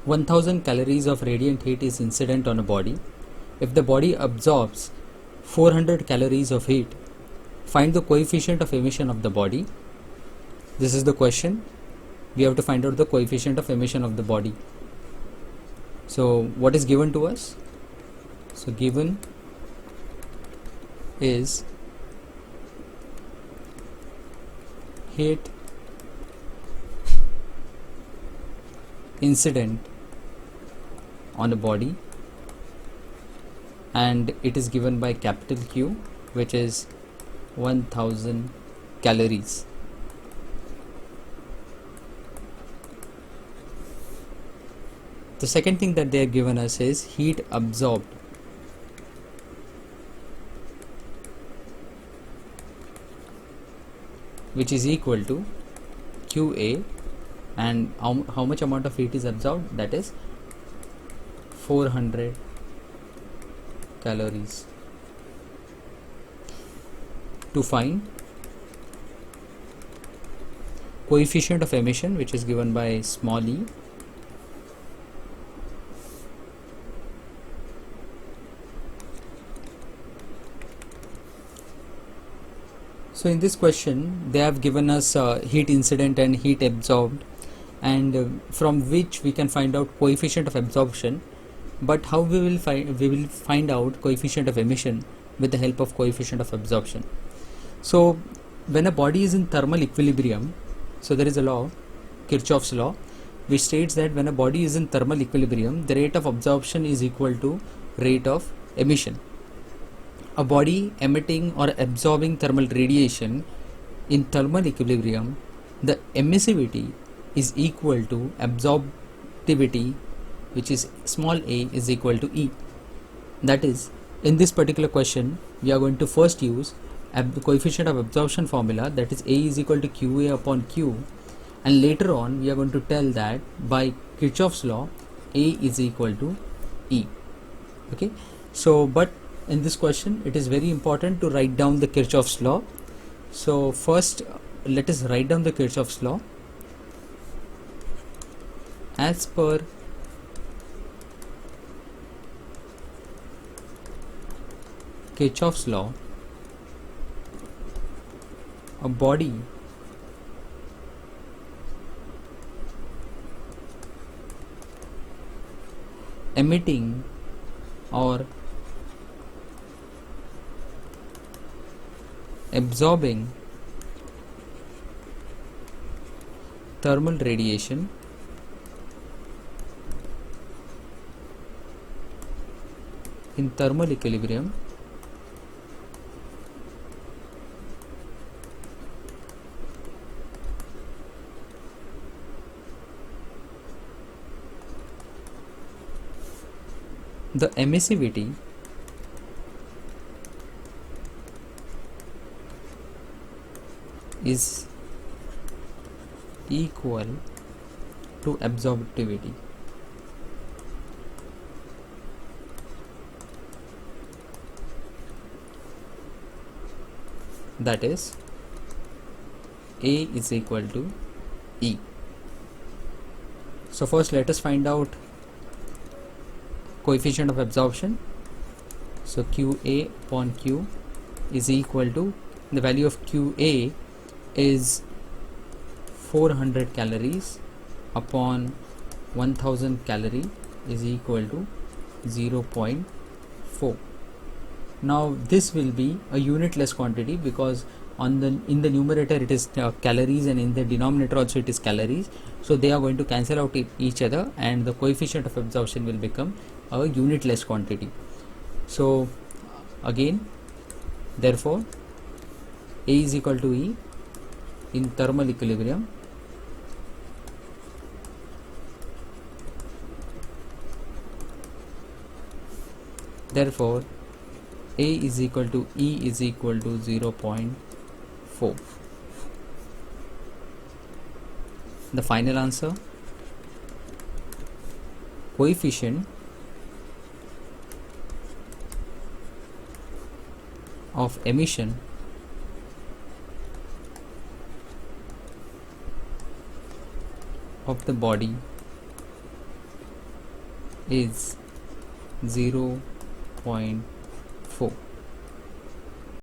1000 calories of radiant heat is incident on a body. If the body absorbs 400 calories of heat, find the coefficient of emission of the body. This is the question. We have to find out the coefficient of emission of the body. So what is given to us? So given is heat incident on a body, and it is given by capital Q, which is 1000 calories. The second thing that they have given us is heat absorbed, which is equal to QA, and how much amount of heat is absorbed, that is 400 calories. To find coefficient of emission, which is given by small e, so in this question they have given us heat incident and heat absorbed, and from which we can find out coefficient of absorption. But how we will find out coefficient of emission with the help of coefficient of absorption. So when a body is in thermal equilibrium, so there is a law, Kirchhoff's law, which states that when a body is in thermal equilibrium, the rate of absorption is equal to rate of emission. A body emitting or absorbing thermal radiation in thermal equilibrium, the emissivity is equal to absorptivity, which is small a, is equal to E. That is, in this particular question we are going to first use the coefficient of absorption formula, that is A is equal to QA upon Q, and later on we are going to tell that by Kirchhoff's law A is equal to E. Okay, so but in this question it is very important to write down the Kirchhoff's law. So first let us write down the Kirchhoff's law. As per Kirchhoff's law, a body emitting or absorbing thermal radiation in thermal equilibrium the emissivity is equal to absorptivity. That is A is equal to E. So first let us find out coefficient of absorption. So QA upon Q is equal to, the value of QA is 400 calories upon 1000 calorie is equal to 0.4. Now this will be a unitless quantity because in the numerator it is calories, and in the denominator also it is calories, so they are going to cancel out each other, and the coefficient of absorption will become a unitless quantity. So again, therefore A is equal to E in thermal equilibrium. Therefore A is equal to E is equal to 0.4. The final answer, coefficient of emission of the body is 0.4.